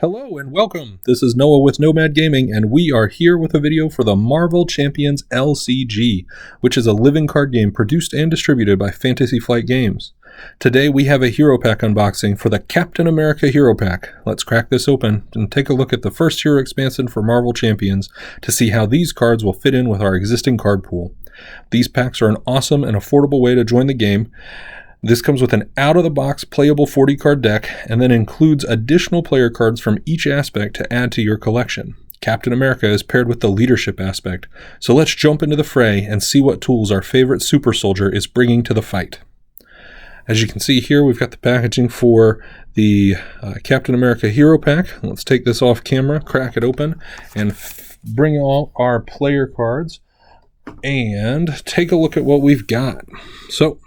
Hello and welcome. This is Noah with Nomad Gaming, and we are here with a video for the Marvel Champions LCG, which is a living card game produced and distributed by Fantasy Flight Games. Today we have a hero pack unboxing for the Captain America hero pack. Let's crack this open and take a look at the first hero expansion for Marvel Champions to see how these cards will fit in with our existing card pool. These packs are an awesome and affordable way to join the game. This comes with an out-of-the-box playable 40-card deck and then includes additional player cards from each aspect to add to your collection. Captain America is paired with the leadership aspect, so let's jump into the fray and see what tools our favorite super soldier is bringing to the fight. As you can see here, we've got the packaging for the Captain America hero pack. Let's take this off camera, crack it open, and bring out our player cards and take a look at what we've got. So,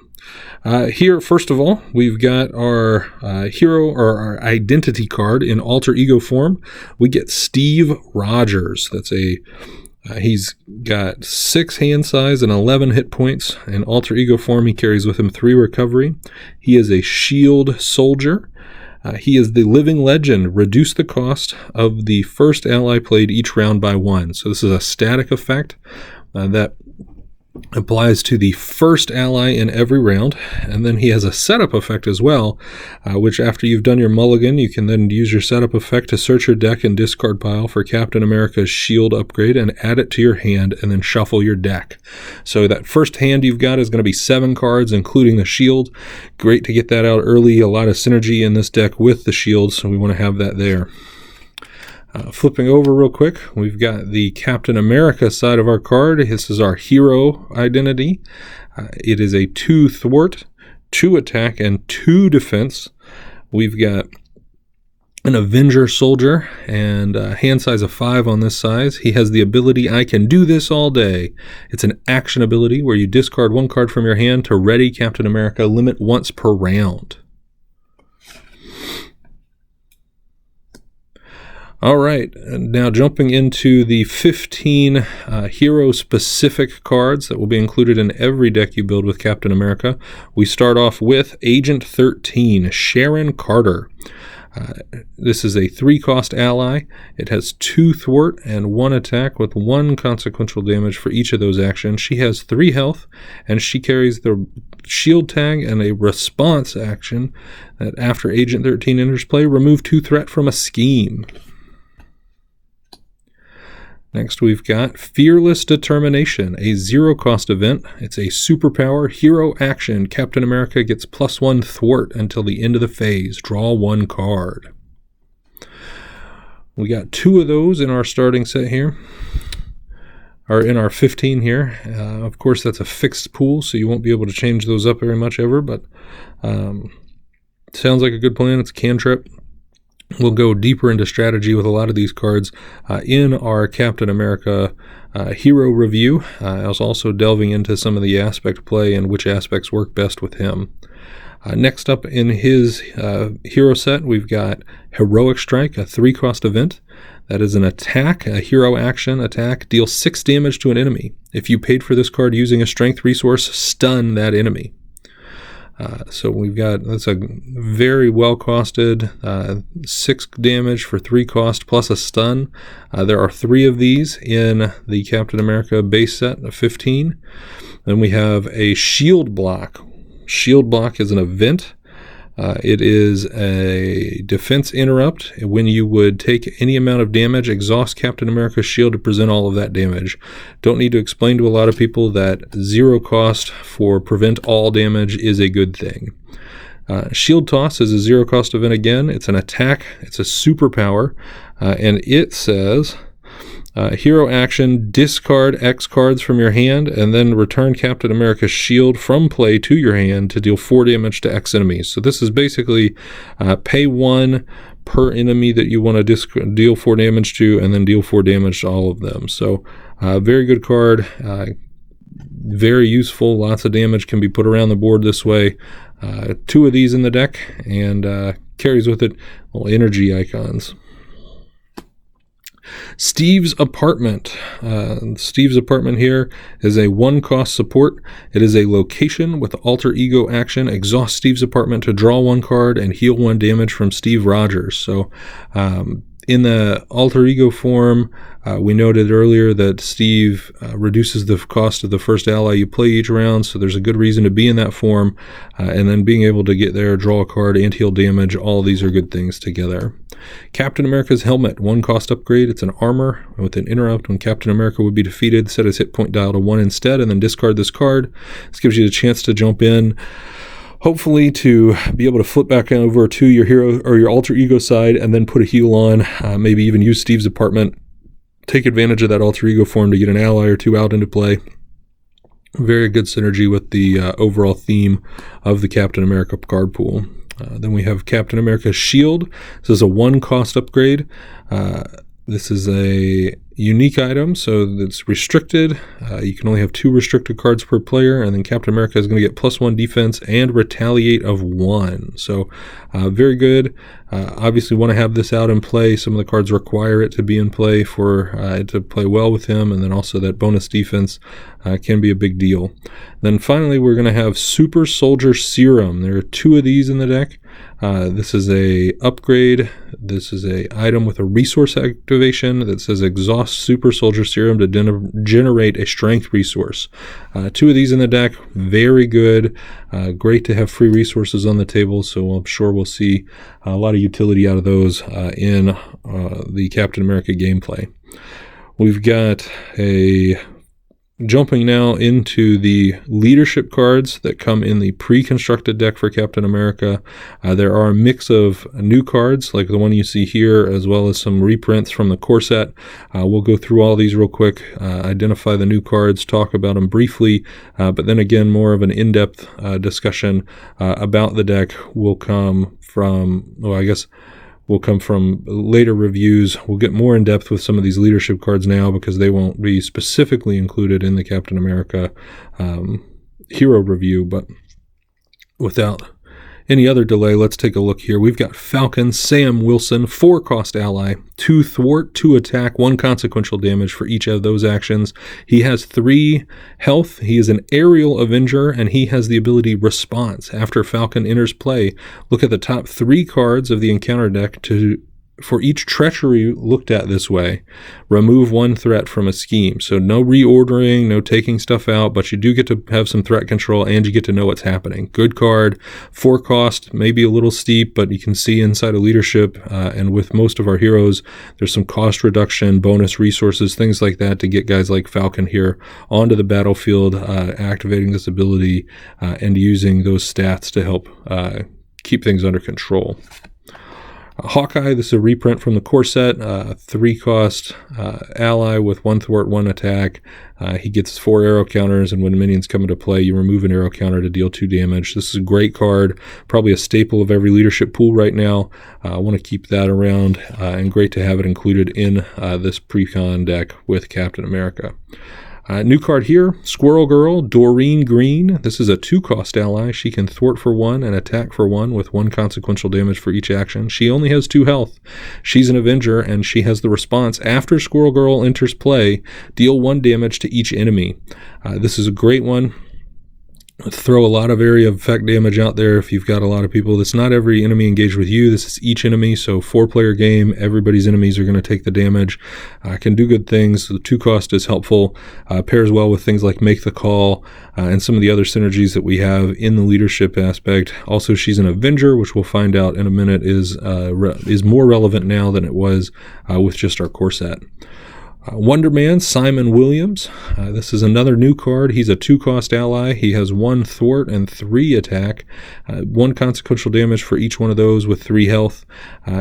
here, first of all, we've got our hero or our identity card in alter ego form. We get Steve Rogers. That's he's got 6 hand size and 11 hit points. In alter ego form, he carries with him 3 recovery. He is a shield soldier. He is the living legend. Reduce the cost of the first ally played each round by 1. So this is a static effect that applies to the first ally in every round, and then he has a setup effect as well, which after you've done your mulligan, you can then use your setup effect to search your deck and discard pile for Captain America's shield upgrade and add it to your hand and then shuffle your deck. So that first hand you've got is going to be 7 cards, including the shield. Great to get that out early. A lot of synergy in this deck with the shield, so we want to have that there. Flipping over real quick, we've got the Captain America side of our card. This is our hero identity. It is a 2 thwart, 2 attack, and 2 defense. We've got an Avenger soldier and hand size of 5 on this size. He has the ability, I can do this all day. It's an action ability where you discard 1 card from your hand to ready Captain America, limit once per round. All right, now jumping into the 15 hero-specific cards that will be included in every deck you build with Captain America. We start off with Agent 13, Sharon Carter. This is a 3-cost ally. It has 2 thwart and 1 attack with 1 consequential damage for each of those actions. She has 3 health, and she carries the shield tag and a response action that after Agent 13 enters play, remove 2 threat from a scheme. Next, we've got Fearless Determination, a 0-cost event. It's a superpower hero action. Captain America gets +1 thwart until the end of the phase. Draw 1 card. We got 2 of those in our starting set here, or in our 15 here. Of course, that's a fixed pool, so you won't be able to change those up very much ever, but sounds like a good plan. It's a cantrip. We'll go deeper into strategy with a lot of these cards in our Captain America hero review. I was also delving into some of the aspect play and which aspects work best with him. Next up in his hero set, we've got Heroic Strike, a 3-cost event. That is an attack, a hero action attack. Deal 6 damage to an enemy. If you paid for this card using a strength resource, stun that enemy. So we've got, that's a very well-costed 6 damage for 3 cost plus a stun. There are 3 of these in the Captain America base set of 15. Then we have a Shield Block. Shield Block is an event. It is a defense interrupt. When you would take any amount of damage, exhaust Captain America's shield to present all of that damage. Don't need to explain to a lot of people that 0 cost for prevent all damage is a good thing. Shield Toss is a 0-cost event again. It's an attack. It's a superpower. And it says, hero action, discard X cards from your hand and then return Captain America's shield from play to your hand to deal 4 damage to X enemies. So this is basically pay 1 per enemy that you want to deal 4 damage to and then deal 4 damage to all of them. So very good card, very useful. Lots of damage can be put around the board this way. 2 of these in the deck and carries with it energy icons. Steve's Apartment. Steve's Apartment here is a 1-cost support. It is a location with alter ego action. Exhaust Steve's Apartment to draw 1 card and heal 1 damage from Steve Rogers. So in the alter ego form, we noted earlier that Steve reduces the cost of the first ally you play each round, so there's a good reason to be in that form, and then being able to get there, draw a card, and heal damage, all these are good things together. Captain America's Helmet, 1-cost upgrade. It's an armor with an interrupt. When Captain America would be defeated, set his hit point dial to 1 instead, and then discard this card. This gives you a chance to jump in, hopefully to be able to flip back over to your hero or your alter ego side and then put a heal on, maybe even use Steve's Apartment, take advantage of that alter ego form to get an ally or 2 out into play. Very good synergy with the overall theme of the Captain America card pool. Then we have Captain America's Shield. This is a 1-cost upgrade. This is a unique item, so it's restricted. You can only have 2 restricted cards per player, and then Captain America is going to get +1 defense and retaliate of 1. So very good. Obviously want to have this out in play. Some of the cards require it to be in play for it to play well with him, and then also that bonus defense can be a big deal. Then finally we're going to have Super Soldier Serum. There are 2 of these in the deck. This is a upgrade. This is a item with a resource activation that says exhaust Super Soldier Serum to generate a strength resource. 2 of these in the deck, very good. Great to have free resources on the table, so I'm sure we'll see a lot of utility out of those in the Captain America gameplay. We've got jumping now into the leadership cards that come in the pre-constructed deck for Captain America. There are a mix of new cards like the one you see here, as well as some reprints from the core set. We'll go through all these real quick, identify the new cards, talk about them briefly, but then again, more of an in-depth discussion about the deck will come from, will come from later reviews. We'll get more in depth with some of these leadership cards now because they won't be specifically included in the Captain America hero review. But without any other delay, let's take a look here. We've got Falcon Sam Wilson, 4-cost ally, 2 thwart, 2 attack, 1 consequential damage for each of those actions. He has 3 health. He is an aerial Avenger, and he has the ability Response. After Falcon enters play, look at the top 3 cards of the encounter deck for each treachery looked at this way, remove 1 threat from a scheme. So no reordering, no taking stuff out, but you do get to have some threat control and you get to know what's happening. Good card. 4 cost, maybe a little steep, but you can see inside of leadership, and with most of our heroes, there's some cost reduction, bonus resources, things like that to get guys like Falcon here onto the battlefield, activating this ability and using those stats to help keep things under control. Hawkeye, this is a reprint from the core set, 3-cost ally with 1 thwart, 1 attack. He gets 4 arrow counters, and when minions come into play, you remove an arrow counter to deal 2 damage. This is a great card, probably a staple of every leadership pool right now. I want to keep that around, and great to have it included in this pre-con deck with Captain America. New card here, Squirrel Girl, Doreen Green. This is a 2-cost ally. She can thwart for 1 and attack for 1 with 1 consequential damage for each action. She only has 2 health. She's an Avenger, and she has the response, after Squirrel Girl enters play, deal 1 damage to each enemy. This is a great one. Throw a lot of area of effect damage out there if you've got a lot of people. It's not every enemy engaged with you. This is each enemy, so 4-player game. Everybody's enemies are going to take the damage. Can do good things. The 2-cost is helpful. Pairs well with things like Make the Call and some of the other synergies that we have in the leadership aspect. Also, she's an Avenger, which we'll find out in a minute is more relevant now than it was with just our core set. Wonder Man, Simon Williams. This is another new card. He's a 2-cost ally. He has 1 thwart and 3 attack, 1 consequential damage for each one of those with 3 health.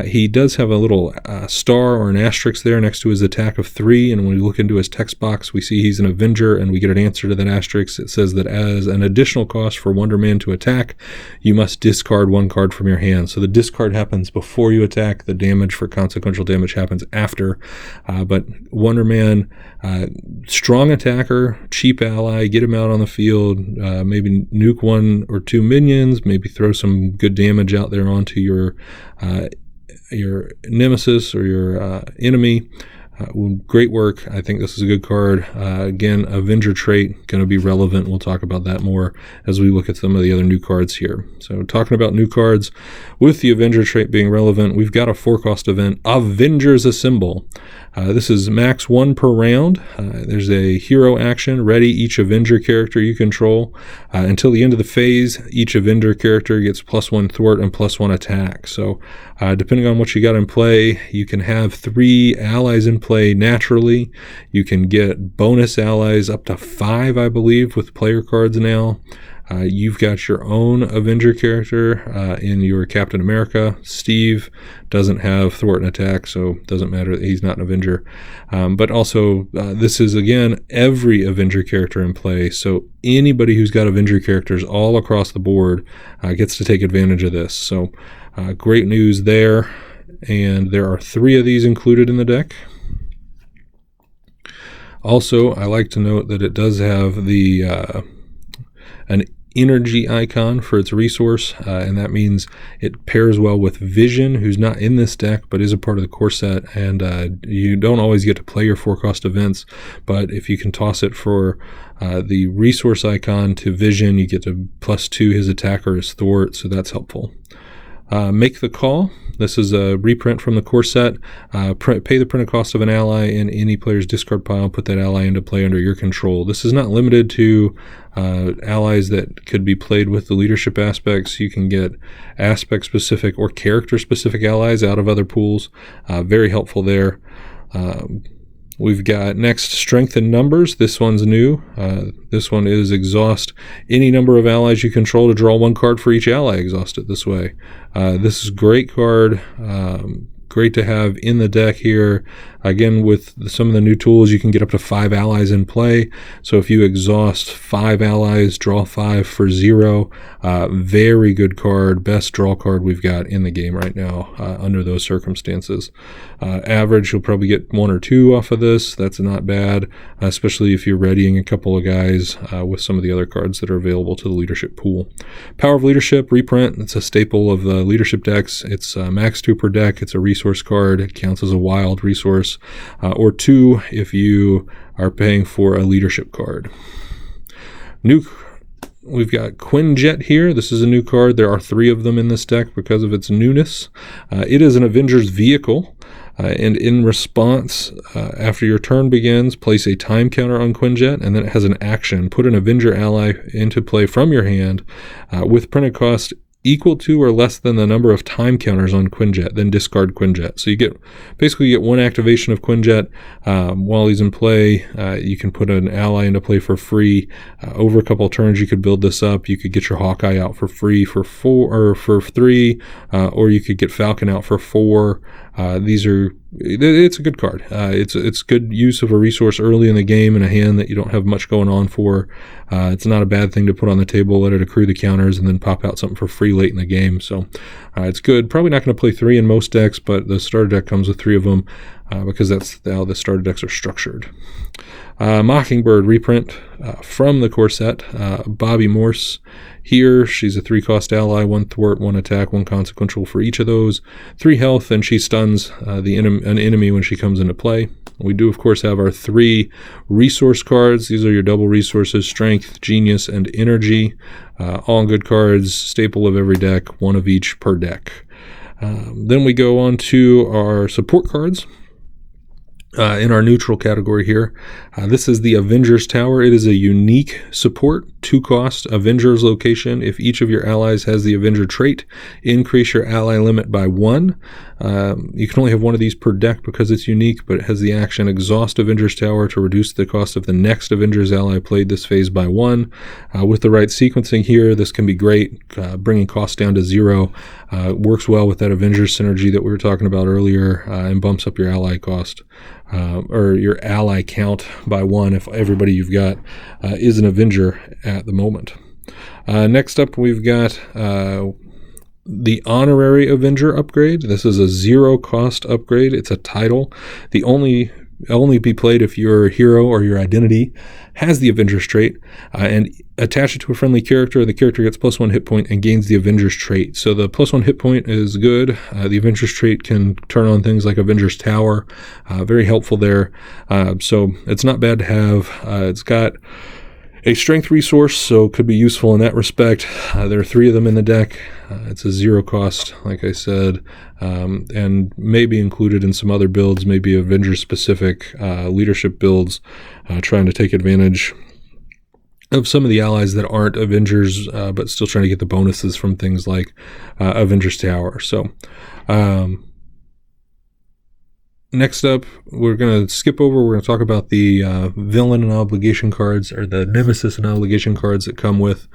He does have a little star or an asterisk there next to his attack of 3, and when we look into his text box, we see he's an Avenger, and we get an answer to that asterisk. It says that as an additional cost for Wonder Man to attack, you must discard 1 card from your hand. So the discard happens before you attack. The damage for consequential damage happens after, but Wonder Man, strong attacker, cheap ally, get him out on the field, maybe nuke 1 or 2 minions, maybe throw some good damage out there onto your nemesis or your enemy. Great work. I think this is a good card. Again, Avenger trait going to be relevant. We'll talk about that more as we look at some of the other new cards here. So talking about new cards, with the Avenger trait being relevant, we've got a 4-cost event, Avengers Assemble. This is max 1 per round. There's a hero action. Ready each Avenger character you control. Until the end of the phase, each Avenger character gets +1 thwart and +1 attack. So depending on what you got in play, you can have 3 allies in play naturally. You can get bonus allies up to 5, I believe, with player cards now. You've got your own Avenger character in your Captain America. Steve doesn't have thwart and attack, so it doesn't matter that he's not an Avenger. But also, this is, again, every Avenger character in play. So anybody who's got Avenger characters all across the board gets to take advantage of this. So great news there. And there are 3 of these included in the deck. Also, I like to note that it does have the an energy icon for its resource, and that means it pairs well with Vision, who's not in this deck but is a part of the core set, and you don't always get to play your 4-cost events, but if you can toss it for the resource icon to Vision, you get to +2 his attack or his thwart, so that's helpful. Make the Call. This is a reprint from the core set. Pay the printed cost of an ally in any player's discard pile. Put that ally into play under your control. This is not limited to allies that could be played with the leadership aspects. You can get aspect-specific or character-specific allies out of other pools. Very helpful there. We've got next Strength in Numbers. This one's new. This one is exhaust any number of allies you control to draw 1 card for each ally. Exhaust it this way. This is a great card. Great to have in the deck here. Again, with some of the new tools, you can get up to 5 allies in play. So if you exhaust 5 allies, draw 5 for 0. Very good card. Best draw card we've got in the game right now under those circumstances. Average, you'll probably get 1 or 2 off of this. That's not bad, especially if you're readying a couple of guys with some of the other cards that are available to the leadership pool. Power of Leadership, reprint. It's a staple of the leadership decks. It's max 2 per deck. It's a resource card. It counts as a wild resource, or 2 if you are paying for a leadership card. We've got Quinn Jet here. This is a new card. There are 3 of them in this deck because of its newness. It is an Avengers vehicle, and in response, after your turn begins, place a time counter on Quinn Jet, and then it has an action. Put an Avenger ally into play from your hand with printed cost equal to or less than the number of time counters on Quinn Jet, then discard Quinn Jet. So you get 1 activation of Quinn Jet while he's in play. You can put an ally into play for free. Over a couple of turns, you could build this up. You could get your Hawkeye out for free for 4 or for 3, or you could get Falcon out for 4. It's a good card. It's good use of a resource early in the game in a hand that you don't have much going on for. It's not a bad thing to put on the table, let it accrue the counters, and then pop out something for free late in the game. So it's good. Probably not going to play 3 in most decks, but the starter deck comes with 3 of them because that's how the starter decks are structured. Mockingbird reprint from the core set. Bobby Morse here. She's a 3-cost ally, 1 thwart, 1 attack, 1 consequential for each of those. 3 health, and she stuns an enemy when she comes into play. We do, of course, have our 3 resource cards. These are your double resources: Strength, Genius, and Energy. All good cards, staple of every deck, 1 of each per deck. Then we go on to our support cards. In our neutral category here, this is the Avengers Tower. It is a unique support, 2-cost Avengers location. If each of your allies has the Avenger trait, increase your ally limit by 1. You can only have 1 of these per deck because it's unique, but it has the action Exhaust Avengers Tower to reduce the cost of the next Avengers ally played this phase by 1. With the right sequencing here, this can be great, bringing costs down to 0. Works well with that Avengers synergy that we were talking about earlier, and bumps up your ally cost. Or your ally count by 1 if everybody you've got is an Avenger at the moment. Next up, we've got the Honorary Avenger upgrade. This is a 0-cost upgrade. It's a title. The only only be played if your hero or your identity has the Avengers trait, and attach it to a friendly character. The character gets +1 hit point and gains the Avengers trait. So the +1 hit point is good. The Avengers trait can turn on things like Avengers Tower. Very helpful there. So it's not bad to have. It's got a strength resource, so could be useful in that respect. There are 3 of them in the deck. It's a 0 cost, like I said, and may be included in some other builds, maybe Avengers-specific leadership builds, trying to take advantage of some of the allies that aren't Avengers, but still trying to get the bonuses from things like Avengers Tower. So, next up, we're going to skip over. We're going to talk about the villain and obligation cards, or the nemesis and obligation cards that come with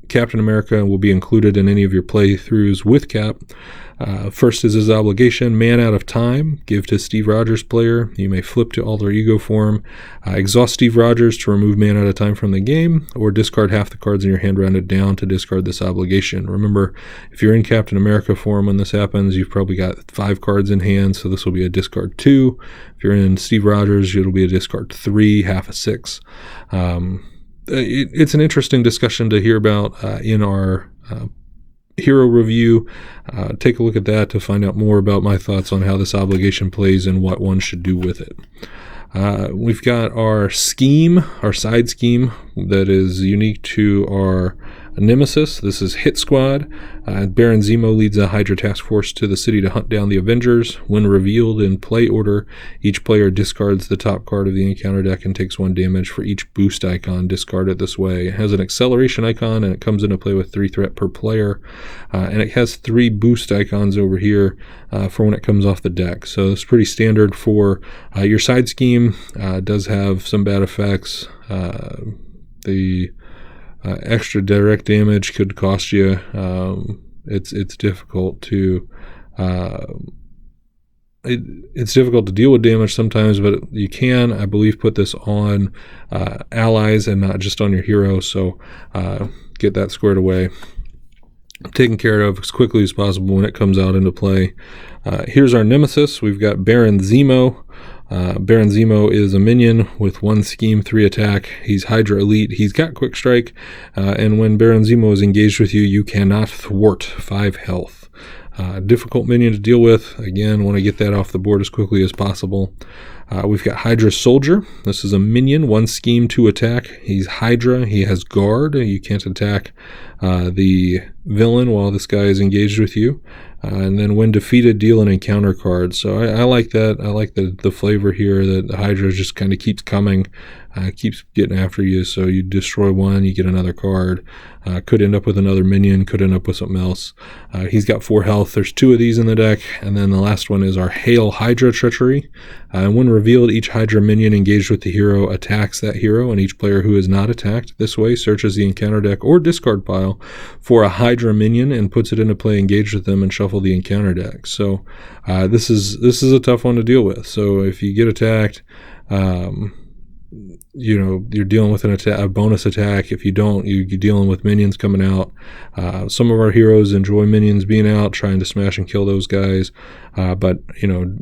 Captain America, will be included in any of your playthroughs with Cap. First is his obligation: Man Out of Time. Give to Steve Rogers player. You may flip to alter ego form. Exhaust Steve Rogers to remove Man Out of Time from the game, or discard half the cards in your hand rounded down to discard this obligation. Remember, if you're in Captain America form when this happens, you've probably got 5 cards in hand, so this will be a discard 2. If you're in Steve Rogers, it'll be a discard 3, half a 6. It's an interesting discussion to hear about in our hero review. Take a look at that to find out more about my thoughts on how this obligation plays and what one should do with it. We've got our scheme, our side scheme, that is unique to our nemesis. This is Hit Squad. Baron Zemo leads a Hydra task force to the city to hunt down the Avengers. When revealed in play order, each player discards the top card of the encounter deck and takes 1 damage for each boost icon discarded this way. It has an acceleration icon, and it comes into play with 3 threat per player. And it has 3 boost icons over here for when it comes off the deck. So it's pretty standard for your side scheme. Does have some bad effects. The extra direct damage could cost you. It's difficult to it's difficult to deal with damage sometimes, but you can, I believe, put this on allies and not just on your hero. So get that squared away, taken care of as quickly as possible when it comes out into play. Here's our nemesis. We've got Baron Zemo. Baron Zemo is a minion with 1 scheme, 3 attack. He's Hydra elite. He's got quick strike, and when Baron Zemo is engaged with you, you cannot thwart. 5 health. Difficult minion to deal with. Again, want to get that off the board as quickly as possible. We've got Hydra Soldier. This is a minion, 1 scheme, 2 attack. He's Hydra. He has guard. You can't attack the villain while this guy is engaged with you. And then when defeated, deal an encounter card. So I like that. I like the flavor here that the Hydra just kind of keeps coming, keeps getting after you. So you destroy 1, you get another card. Could end up with another minion, could end up with something else. He's got 4 health. There's 2 of these in the deck. And then the last one is our Hail Hydra Treachery. And when revealed, each Hydra minion engaged with the hero attacks that hero, and each player who is not attacked this way searches the encounter deck or discard pile for a Hydra minion and puts it into play engaged with them and shuffle the encounter deck. So this is a tough one to deal with. So if you get attacked, you're dealing with a bonus attack. If you don't, you're dealing with minions coming out. Some of our heroes enjoy minions being out, trying to smash and kill those guys. But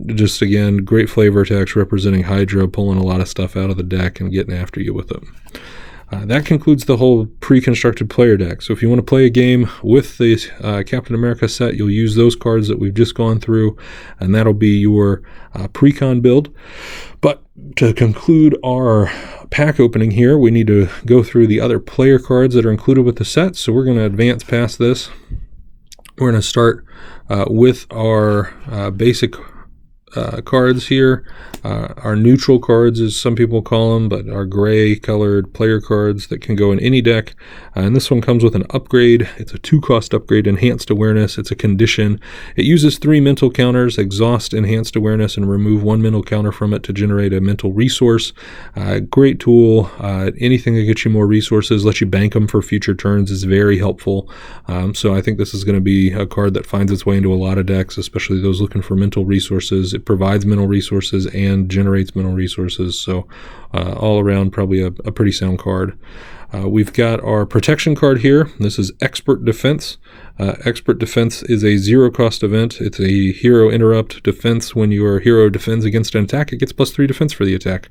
just again, great flavor text representing Hydra, pulling a lot of stuff out of the deck and getting after you with them. That concludes the whole pre-constructed player deck. So if you want to play a game with the Captain America set, you'll use those cards that we've just gone through, and that'll be your pre-con build. But to conclude our pack opening here, we need to go through the other player cards that are included with the set. So we're going to advance past this. We're going to start with our basic cards here. Our neutral cards, as some people call them, but our gray colored player cards that can go in any deck. And this one comes with an upgrade. It's a 2-cost upgrade, Enhanced Awareness. It's a condition. It uses 3 mental counters: exhaust Enhanced Awareness and remove 1 mental counter from it to generate a mental resource. Great tool. Anything that gets you more resources, lets you bank them for future turns, is very helpful. So I think this is going to be a card that finds its way into a lot of decks, especially those looking for mental resources. It provides mental resources and generates mental resources, so all around probably a pretty sound card. We've got our protection card here. This is Expert Defense. Expert Defense is a zero-cost event. It's a hero interrupt defense. When your hero defends against an attack, it gets +3 defense for the attack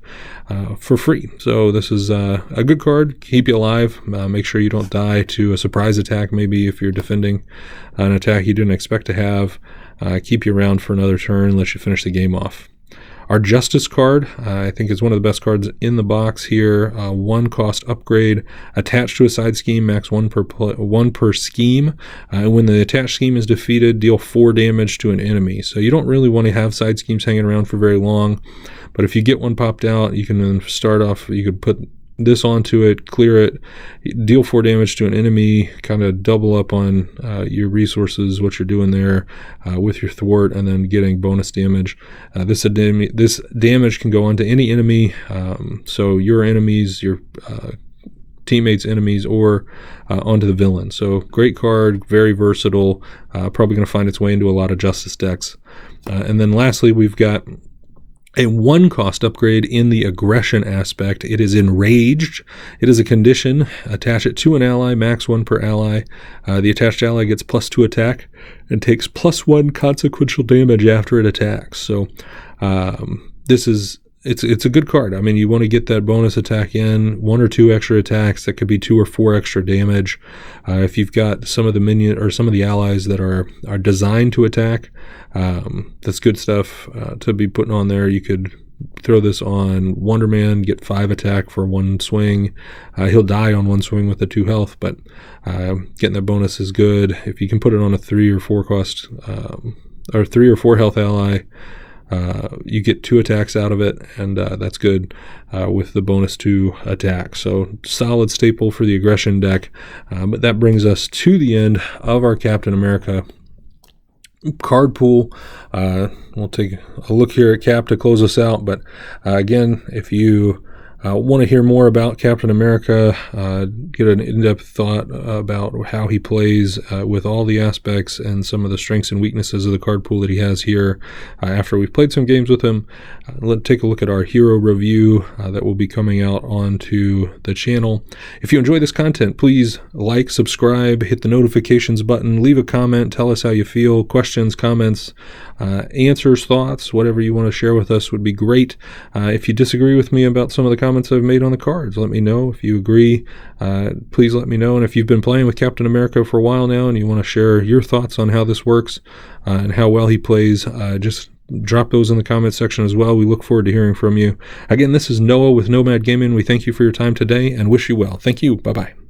for free. So this is a good card. Keep you alive. Make sure you don't die to a surprise attack, maybe if you're defending an attack you didn't expect to have. Keep you around for another turn, let you finish the game off. Our Justice card, I think, is one of the best cards in the box here. 1 cost upgrade, attached to a side scheme, max 1 per scheme. When the attached scheme is defeated, deal 4 damage to an enemy. So you don't really want to have side schemes hanging around for very long. But if you get one popped out, you can then start off, you could put this onto it, clear it, deal 4 damage to an enemy, kind of double up on your resources, what you're doing there with your thwart, and then getting bonus damage. This damage can go onto any enemy, so your enemies, your teammates' enemies, or onto the villain. So great card, very versatile, probably going to find its way into a lot of Justice decks. And then lastly, we've got a 1 cost upgrade in the aggression aspect. It is Enraged. It is a condition. Attach it to an ally, max 1 per ally. The attached ally gets +2 attack and takes +1 consequential damage after it attacks. So it's a good card. I mean, you want to get that bonus attack in, 1 or 2 extra attacks. That could be 2 or 4 extra damage. If you've got some of the minion or some of the allies that are designed to attack, that's good stuff to be putting on there. You could throw this on Wonder Man, get 5 attack for 1 swing. He'll die on 1 swing with the 2 health, but getting that bonus is good. If you can put it on a 3 or 4 cost or 3 or 4 health ally, you get 2 attacks out of it, and that's good with the bonus to attack. So solid staple for the aggression deck. But that brings us to the end of our Captain America card pool. We'll take a look here at Cap to close us out. But again, if you want to hear more about Captain America, get an in-depth thought about how he plays with all the aspects and some of the strengths and weaknesses of the card pool that he has here after we've played some games with him. Let's take a look at our hero review that will be coming out onto the channel. If you enjoy this content, please like, subscribe, hit the notifications button, leave a comment, tell us how you feel, questions, comments, answers, thoughts, whatever you want to share with us would be great. If you disagree with me about some of the comments I've made on the cards, let me know. If you agree, please let me know. And if you've been playing with Captain America for a while now and you want to share your thoughts on how this works and how well he plays, just drop those in the comments section as well. We look forward to hearing from you. Again, this is Noah with Nomad Gaming. We thank you for your time today and wish you well. Thank you. Bye-bye.